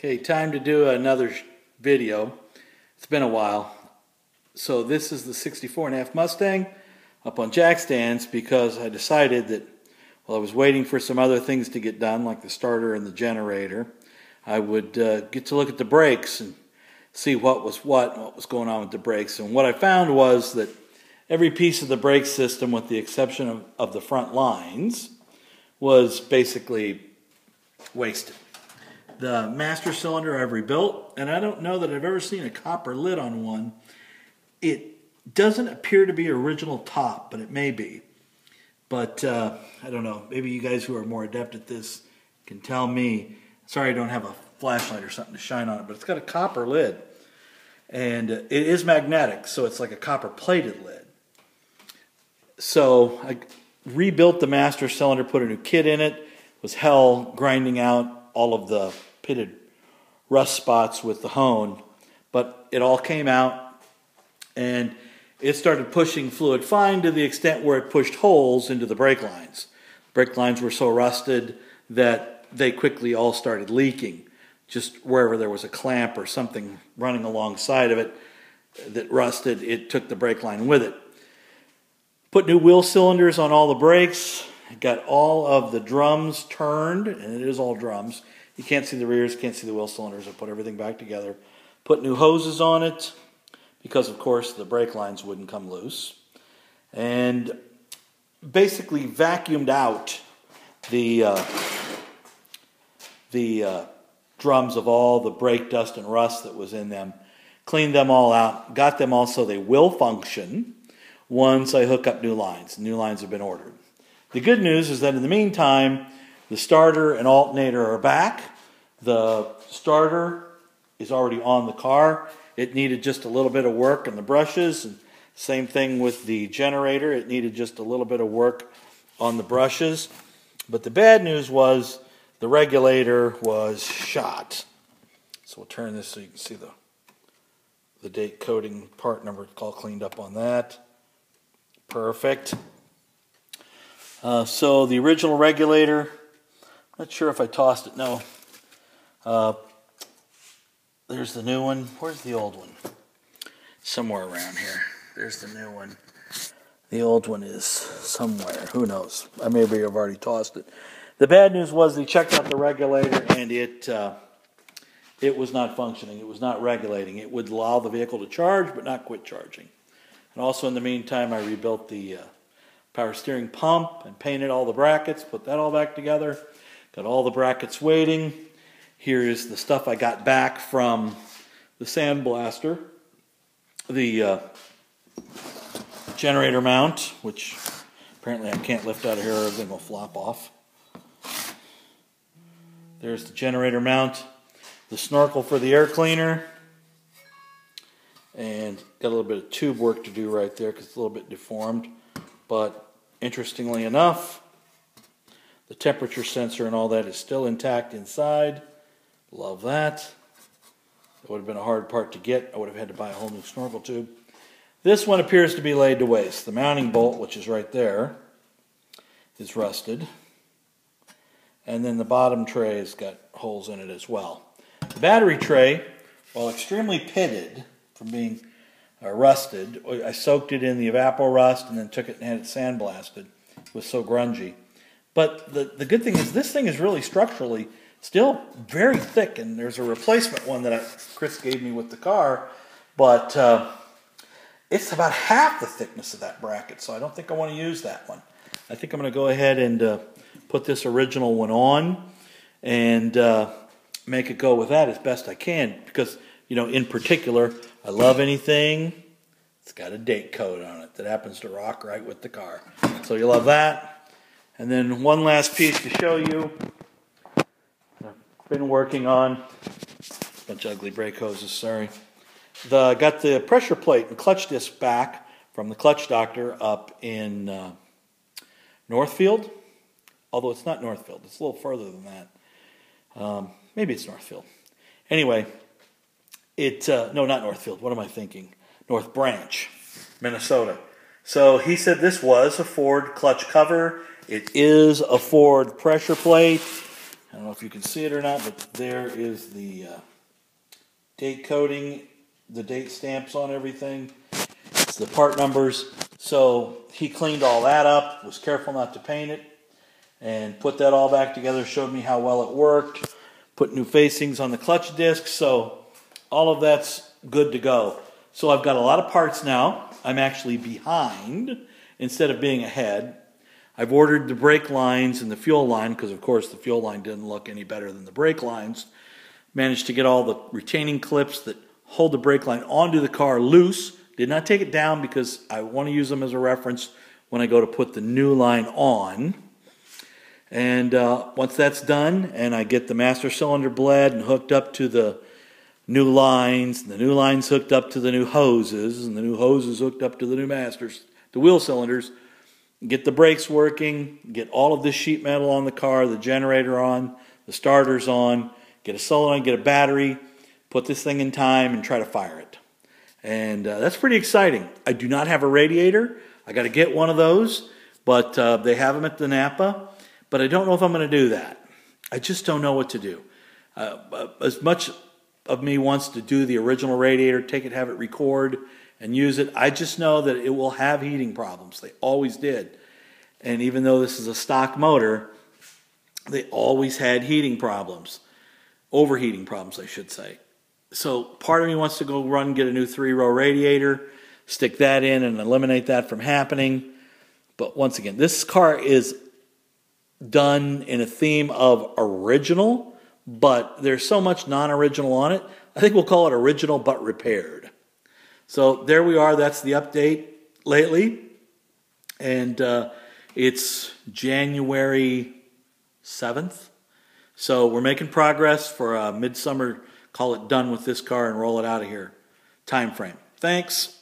Okay, time to do another video. It's been a while. So this is the 64.5 Mustang up on jack stands because I decided that while I was waiting for some other things to get done, like the starter and the generator, I would get to look at the brakes and see what was going on with the brakes. And what I found was that every piece of the brake system, with the exception of the front lines, was basically wasted. The master cylinder I've rebuilt, and I don't know that I've ever seen a copper lid on one. It doesn't appear to be original top, but it may be. But I don't know. Maybe you guys who are more adept at this can tell me. Sorry I don't have a flashlight or something to shine on it, but it's got a copper lid. And it is magnetic, so it's like a copper plated lid. So I rebuilt the master cylinder, put a new kit in it. It was hell grinding out all of the pitted rust spots with the hone, but it all came out and it started pushing fluid fine to the extent where it pushed holes into the brake lines. Brake lines were so rusted that they quickly all started leaking. Just wherever there was a clamp or something running alongside of it that rusted, it took the brake line with it. Put new wheel cylinders on all the brakes. Got all of the drums turned, and it is all drums. You can't see the rears, can't see the wheel cylinders. I put everything back together. Put new hoses on it because, of course, the brake lines wouldn't come loose. And basically vacuumed out the drums of all the brake dust and rust that was in them. Cleaned them all out. Got them all so they will function once I hook up new lines. New lines have been ordered. The good news is that in the meantime, the starter and alternator are back. The starter is already on the car. It needed just a little bit of work on the brushes. And same thing with the generator. It needed just a little bit of work on the brushes. But the bad news was the regulator was shot. So we'll turn this so you can see the date coding part number all cleaned up on that. Perfect. So the original regulator, not sure if I tossed it. No. There's the new one. Where's the old one? Somewhere around here. There's the new one. The old one is somewhere. Who knows? I maybe have already tossed it. The bad news was they checked out the regulator and it was not functioning. It was not regulating. It would allow the vehicle to charge but not quit charging. And also in the meantime I rebuilt the power steering pump and painted all the brackets, put that all back together, got all the brackets waiting. Here is the stuff I got back from the sandblaster, the generator mount, which apparently I can't lift out of here or everything will flop off. There's the generator mount, the snorkel for the air cleaner, and got a little bit of tube work to do right there because it's a little bit deformed. But interestingly enough, the temperature sensor and all that is still intact inside. Love that. It would have been a hard part to get. I would have had to buy a whole new snorkel tube. This one appears to be laid to waste. The mounting bolt, which is right there, is rusted. And then the bottom tray has got holes in it as well. The battery tray, while extremely pitted from being rusted, I soaked it in the evapor-rust and then took it and had it sandblasted. It was so grungy. But the good thing is this thing is really structurally still very thick, and there's a replacement one that Chris gave me with the car, but it's about half the thickness of that bracket, so I don't think I want to use that one. I think I'm going to go ahead and put this original one on and make it go with that as best I can because, you know, in particular, I love anything it's got a date code on it that happens to rock right with the car. So you love that. And then one last piece to show you. I've been working on a bunch of ugly brake hoses, sorry. Got the pressure plate and clutch disc back from the clutch doctor up in Northfield. Although it's not Northfield, it's a little further than that. Maybe it's Northfield. Anyway, no, not Northfield. What am I thinking? North Branch, Minnesota. So he said this was a Ford clutch cover. It is a Ford pressure plate. I don't know if you can see it or not, but there is the date coding, the date stamps on everything. It's the part numbers. So he cleaned all that up, was careful not to paint it, and put that all back together, showed me how well it worked, put new facings on the clutch discs, so all of that's good to go. So I've got a lot of parts now. I'm actually behind instead of being ahead. I've ordered the brake lines and the fuel line, because of course the fuel line didn't look any better than the brake lines. Managed to get all the retaining clips that hold the brake line onto the car loose. Did not take it down because I want to use them as a reference when I go to put the new line on. And once that's done and I get the master cylinder bled and hooked up to the new lines, and the new lines hooked up to the new hoses, and the new hoses hooked up to the new masters, the wheel cylinders, get the brakes working, get all of this sheet metal on the car, the generator on, the starters on, get a solenoid, get a battery, put this thing in time and try to fire it. And that's pretty exciting. I do not have a radiator. I got to get one of those, but they have them at the Napa. But I don't know if I'm going to do that. I just don't know what to do. As much of me wants to do the original radiator, take it, have it record, and use it, I just know that it will have heating problems. They always did. And even though this is a stock motor, they always had heating problems. Overheating problems, I should say. So part of me wants to go run and get a new 3-row radiator, stick that in and eliminate that from happening. But once again, this car is done in a theme of original, but there's so much non-original on it. I think we'll call it original but repaired. So there we are. That's the update lately. And it's January 7th. So we're making progress for a midsummer, call it done with this car and roll it out of here time frame. Thanks.